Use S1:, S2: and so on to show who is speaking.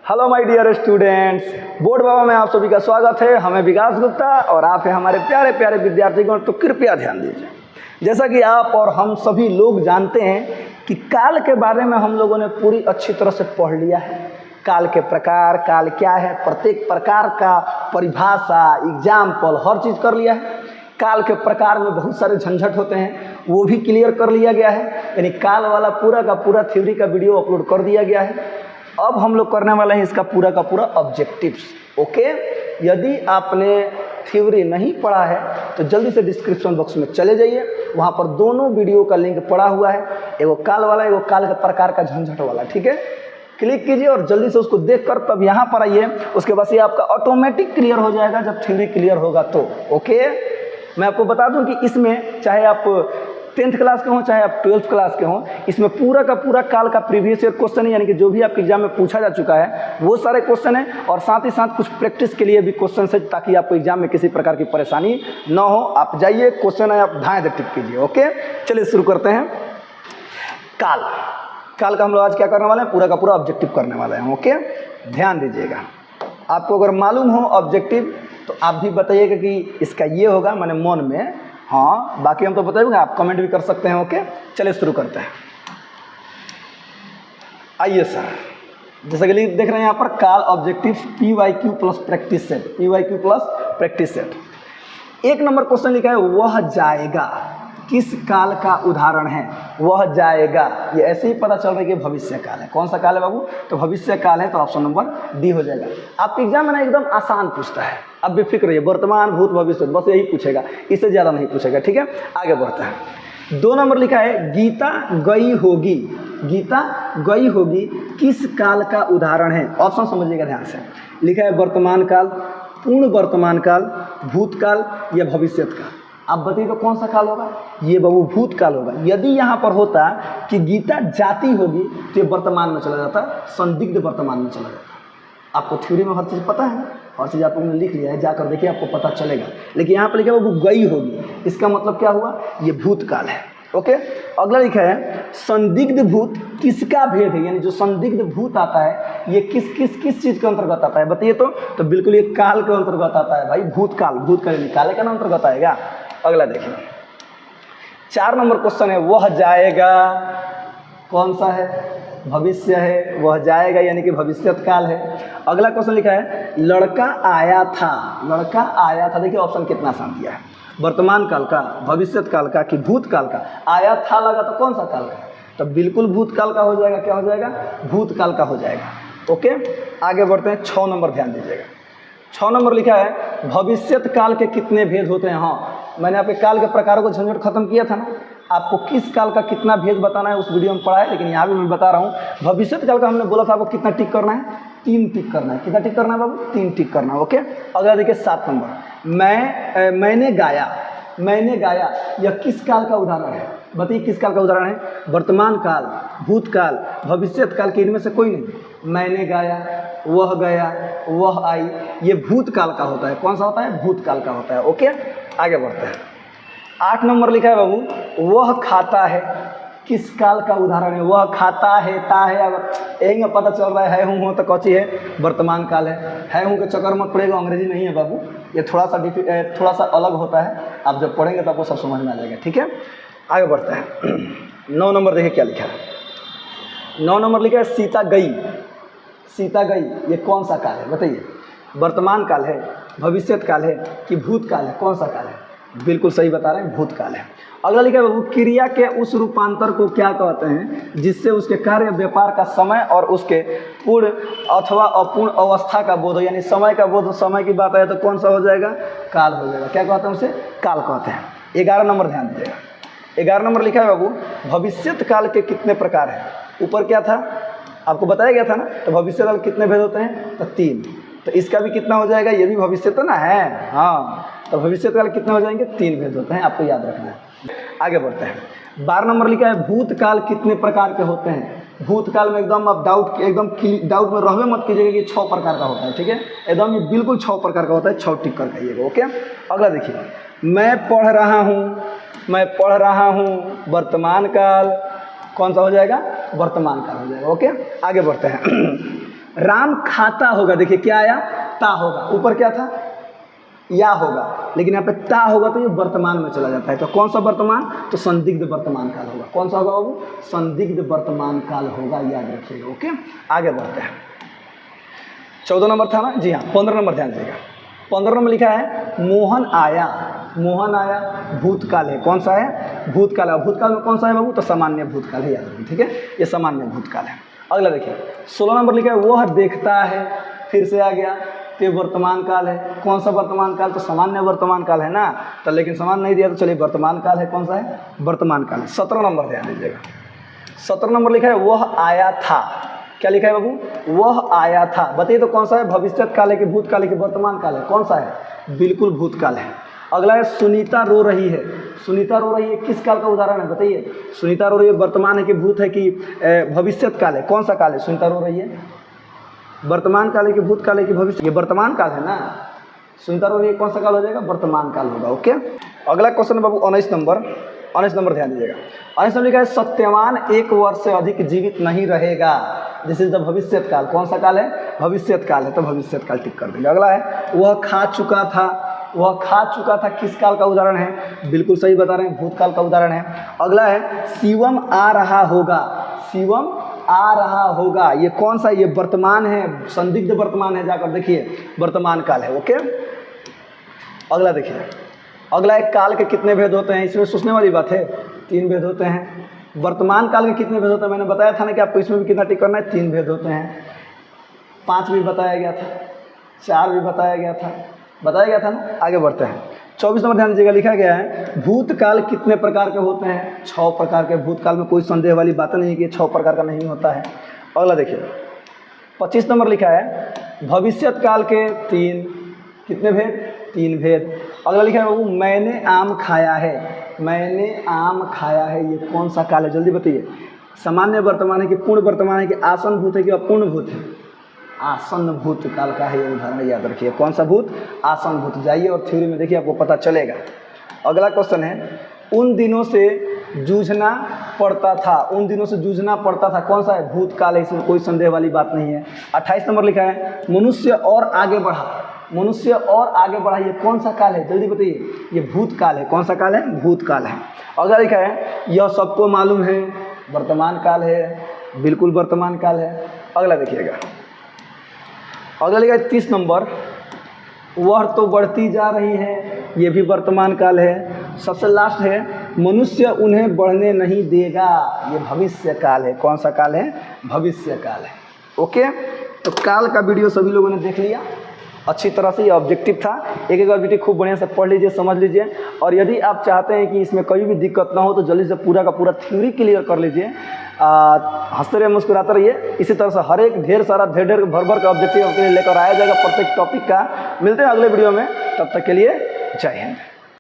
S1: Hello my dear students, board Baba में आप सभी का स्वागत है। हमें विकास गुप्ता और आप हैं हमारे प्यारे प्यारे विद्यार्थीगण। तो कृपया ध्यान दीजिए, जैसा कि आप और हम सभी लोग जानते हैं कि काल के बारे में हम लोगों ने पूरी अच्छी तरह से पढ़ लिया है। काल के प्रकार, काल क्या है, प्रत्येक प्रकार का परिभाषा, एग्जाम्पल, हर चीज़ कर लिया है। काल के प्रकार में बहुत सारे झंझट होते हैं, वो भी क्लियर कर लिया गया है। यानी काल वाला पूरा का पूरा थ्योरी का वीडियो अपलोड कर दिया गया है। अब हम लोग करने वाले हैं इसका पूरा का पूरा ऑब्जेक्टिव्स। ओके, यदि आपने थ्योरी नहीं पढ़ा है तो जल्दी से डिस्क्रिप्शन बॉक्स में चले जाइए, वहाँ पर दोनों वीडियो का लिंक पड़ा हुआ है, एगो काल वाला, एगो काल के प्रकार का झंझट वाला। ठीक है, क्लिक कीजिए और जल्दी से उसको देखकर तब यहाँ पर आइए। उसके बाद ये आपका ऑटोमेटिक क्लियर हो जाएगा जब थ्योरी क्लियर होगा तो। ओके, मैं आपको बता दूं कि इसमें चाहे आप 10th क्लास के हों चाहे आप 12th क्लास के हों, इसमें पूरा का पूरा काल का प्रीवियस ईयर क्वेश्चन है, यानी कि जो भी आपके एग्जाम में पूछा जा चुका है वो सारे क्वेश्चन है, और साथ ही साथ कुछ प्रैक्टिस के लिए भी क्वेश्चन है, ताकि आपको एग्जाम में किसी प्रकार की परेशानी न हो। आप जाइए, क्वेश्चन है, आप धाएँ टिक कीजिए। ओके, चलिए शुरू करते हैं। काल काल का हम लोग आज क्या करने वाले हैं, पूरा का पूरा ऑब्जेक्टिव करने वाले हैं। ओके, ध्यान दीजिएगा। आपको अगर मालूम हो ऑब्जेक्टिव तो आप भी बताइएगा कि इसका ये होगा, मैंने मन में, हाँ, बाकी हम तो बताएंगे, आप कमेंट भी कर सकते हैं। ओके, चलिए शुरू करते हैं। आइए सर, जैसा कि देख रहे हैं यहाँ पर, काल objective PYQ plus practice set, PYQ plus practice set. 1 number question लिखा है, वह जाएगा किस काल का उदाहरण है। वह जाएगा, ये ऐसे ही पता चल रहा है कि भविष्य काल है। कौन सा काल है बाबू, तो भविष्य काल है, तो ऑप्शन नंबर डी हो जाएगा। आपके एग्जाम में ना एकदम आसान पूछता है, अब बेफिक्र रहिए, वर्तमान, भूत, भविष्य, बस यही पूछेगा, इससे ज़्यादा नहीं पूछेगा। ठीक है, आगे बढ़ते हैं। 2 नंबर लिखा है, गीता गई होगी, गीता गई होगी किस काल का उदाहरण है। ऑप्शन समझिएगा ध्यान से। लिखा है वर्तमान काल, पूर्ण वर्तमान काल, भूतकाल या भविष्य काल। आप बताइए तो कौन सा काल होगा। ये बाबू भूत काल होगा। यदि यहाँ पर होता कि गीता जाती होगी तो ये वर्तमान में चला जाता, संदिग्ध वर्तमान में चला जाता। आपको थ्योरी में हर चीज़ पता है, हर चीज़ आप लोगों ने लिख लिया है, जाकर देखिए आपको पता चलेगा। लेकिन यहाँ पर लिखा है वो गई होगी, इसका मतलब क्या हुआ, ये भूत काल है। ओके, अगला लिखा है, संदिग्ध भूत किसका भेद है, यानी जो संदिग्ध भूत आता है ये किस किस किस चीज़ के अंतर्गत आता है, बताइए तो बिल्कुल ये काल के अंतर्गत आता है भाई, भूतकाल। भूतकाल काले का अंतर्गत आएगा। अगला देखिए, 4 नंबर क्वेश्चन है, वह जाएगा कौन सा है, भविष्य है, वह जाएगा यानी कि भविष्य काल है। अगला क्वेश्चन लिखा है, लड़का आया था, लड़का आया था। देखिए ऑप्शन कितना आसान दिया है, वर्तमान काल का, भविष्य काल का कि भूतकाल का। आया था लगा तो कौन सा काल का, तो बिल्कुल भूतकाल का हो जाएगा। क्या हो जाएगा, भूतकाल का हो जाएगा। ओके, आगे बढ़ते हैं। 6 नंबर ध्यान दीजिएगा। 6 नंबर लिखा है, भविष्यत काल के कितने भेद होते हैं। हाँ, मैंने आपके काल के प्रकारों को झंझट खत्म किया था ना, आपको किस काल का कितना भेद बताना है उस वीडियो में पढ़ा है, लेकिन यहाँ भी मैं बता रहा हूँ। भविष्यत काल का हमने बोला था आपको कितना टिक करना है, 3 टिक करना है। कितना टिक करना है बाबू, 3 टिक करना है। ओके, अगला देखिए 7 नंबर, मैंने गाया, मैंने गाया, यह किस काल का उदाहरण है, बताइए किस काल का उदाहरण है। वर्तमान काल, भूतकाल, भविष्यत काल के इनमें से कोई नहीं। मैंने गाया, वह गया, वह आई, ये भूतकाल का होता है। कौन सा होता है, भूतकाल का होता है। ओके, आगे बढ़ते हैं। 8 नंबर लिखा है बाबू, वह खाता है किस काल का उदाहरण है। वह खाता है, ता है, अगर यही में पता चल रहा है हूँ हो तो कौची है, वर्तमान काल है हूँ के चक्कर मत पड़ेगा, अंग्रेजी नहीं है बाबू, ये थोड़ा सा अलग होता है। आप जब पढ़ेंगे तो आपको सब समझ में आ जाएगा। ठीक है, आगे बढ़ते हैं। 9 नंबर देखिए क्या लिखा है। 9 नंबर लिखा है, सीता गई, सीता गई, ये कौन सा काल है बताइए। वर्तमान काल है, भविष्यत काल है कि भूतकाल है, कौन सा काल है। बिल्कुल सही बता रहे हैं, भूतकाल है। अगला लिखा है बाबू, क्रिया के उस रूपांतर को क्या कहते हैं जिससे उसके कार्य व्यापार का समय और उसके पूर्ण अथवा अपूर्ण अवस्था का बोध हो, यानी समय का बोध, समय की बात आए तो कौन सा हो जाएगा, काल हो जाएगा। क्या कहते हैं उसे, काल कहते हैं। 11 नंबर ध्यान दीजिएगा। 11 नंबर लिखा है बाबू, भविष्यत काल के कितने प्रकार हैं। ऊपर क्या था आपको बताया गया था ना, तो भविष्य काल कितने भेद होते हैं, तो 3। तो इसका भी कितना हो जाएगा, ये भी भविष्य तो ना है, हाँ, तो भविष्य काल कितने हो जाएंगे, 3 भेद होते हैं, आपको याद रखना है। आगे बढ़ते हैं। 12 नंबर लिखा है, भूतकाल कितने प्रकार के होते हैं। भूतकाल में एकदम आप डाउट में रहवे मत कीजिएगा कि 6 प्रकार का होता है। ठीक है, एकदम ये बिल्कुल 6 प्रकार का होता है, 6 टिक कर खाइएगा। ओके, अगला देखिए, मैं पढ़ रहा हूँ, मैं पढ़ रहा हूँ, वर्तमान काल, कौन सा हो जाएगा, वर्तमान काल हो जाएगा। ओके, आगे बढ़ते हैं। राम खाता होगा, देखिए क्या आया, ता होगा, ऊपर क्या था, या होगा, लेकिन यहाँ पे ता होगा तो ये वर्तमान में चला जाता है। तो कौन सा वर्तमान, तो संदिग्ध वर्तमान काल होगा। कौन सा होगा बाबू, संदिग्ध वर्तमान काल होगा, याद रखिएगा। ओके, आगे बढ़ते हैं। 14 नंबर था ना, जी हाँ, 15 नंबर ध्यान दीजिएगा। 15 नंबर लिखा है मोहन आया, मोहन आया भूतकाल है। कौन सा है, भूतकाल है। भूतकाल में कौन सा है बाबू, तो सामान्य भूतकाल है, याद रखिए, ठीक है, ये सामान्य भूतकाल है। अगला देखिए 16 नंबर लिखा है वह देखता है, फिर से आ गया, तो वर्तमान काल है। कौन सा वर्तमान काल, तो सामान्य वर्तमान काल है ना, तो लेकिन समान नहीं दिया तो चलिए वर्तमान काल है। कौन सा है, वर्तमान काल है। 17 नंबर ध्यान दीजिएगा। 17 नंबर लिखा है वह आया था। क्या लिखा है बाबू, वह आया था। बताइए तो कौन सा है, भविष्य काल है कि भूतकाल है कि वर्तमान काल है, कौन सा है, बिल्कुल भूतकाल है। अगला है सुनीता रो रही है। सुनीता रो रही है किस काल का उदाहरण है, बताइए। सुनीता रो रही है वर्तमान है कि भूत है कि भविष्य काल है, कौन सा काल है, सुनीता रो रही है वर्तमान काल है कि भूतकाल है कि भविष्य, ये वर्तमान काल है ना। सुनीता रो रही है कौन सा काल हो जाएगा, वर्तमान काल होगा। ओके, अगला क्वेश्चन है बाबू 19 नंबर। 19 नंबर ध्यान दीजिएगा। 19 नंबर लिखा है सत्यवान 1 वर्ष से अधिक जीवित नहीं रहेगा। दिस इज द भविष्य काल। कौन सा काल है, भविष्य काल है, तो भविष्य काल टिक कर देंगे। अगला है वह खा चुका था। वह खा चुका था किस काल का उदाहरण है, बिल्कुल सही बता रहे हैं, भूतकाल का उदाहरण है। अगला है शिवम आ रहा होगा। शिवम आ रहा होगा, ये कौन सा, ये वर्तमान है, संदिग्ध वर्तमान है, जाकर देखिए वर्तमान काल है। ओके, अगला देखिए। अगला एक काल के कितने भेद होते हैं, इसमें सोचने वाली बात है, 3 भेद होते हैं। वर्तमान काल के कितने भेद होते हैं, मैंने बताया था ना कि आपको इसमें भी कितना टिक करना है, 3 भेद होते हैं। 5 भी बताया गया था, 4 भी बताया गया था ना। आगे बढ़ते हैं। 24 नंबर ध्यान दीजिएगा। लिखा गया है भूतकाल कितने प्रकार के होते हैं, 6 प्रकार के। भूतकाल में कोई संदेह वाली बात नहीं है कि 6 प्रकार का नहीं होता है। अगला देखिए 25 नंबर लिखा है भविष्यत काल के 3 कितने भेद, 3 भेद। अगला लिखा है वो मैंने आम खाया है। मैंने आम खाया है, ये कौन सा काल है, जल्दी बताइए। सामान्य वर्तमान है कि पूर्ण वर्तमान है कि आसन भूत है कि अपूर्ण भूत है, आसन भूत काल का है ये उदाहरण, याद रखिए। कौन सा भूत, आसन भूत। जाइए और थ्योरी में देखिए, आपको पता चलेगा। अगला क्वेश्चन है उन दिनों से जूझना पड़ता था। उन दिनों से जूझना पड़ता था, कौन सा है, भूतकाल है, इसमें कोई संदेह वाली बात नहीं है। 28 नंबर लिखा है मनुष्य और आगे बढ़ा। मनुष्य और आगे बढ़ा, ये कौन सा काल है, जल्दी बताइए। ये भूतकाल है। कौन सा काल है, भूतकाल है। अगला लिखा है यह सबको मालूम है, वर्तमान काल है, बिल्कुल वर्तमान काल है। अगला देखिएगा। अगला लिखा है 30 नंबर वह तो बढ़ती जा रही है, ये भी वर्तमान काल है। सबसे लास्ट है मनुष्य उन्हें बढ़ने नहीं देगा, ये भविष्य काल है। कौन सा काल है, भविष्य काल है। ओके, तो काल का वीडियो सभी लोगों ने देख लिया अच्छी तरह से। ये ऑब्जेक्टिव था, एक ऑब्जेक्टिव खूब बढ़िया से पढ़ लीजिए, समझ लीजिए। और यदि आप चाहते हैं कि इसमें कोई भी दिक्कत ना हो तो जल्दी से पूरा का पूरा थ्योरी क्लियर कर लीजिए। हंसते रहिए, मुस्कुराते रहिए। इसी तरह से हर एक ढेर भर का ऑब्जेक्टिव आपके लिए लेकर आया जाएगा प्रत्येक टॉपिक का। मिलते हैं अगले वीडियो में, तब तक के लिए जय हिंद।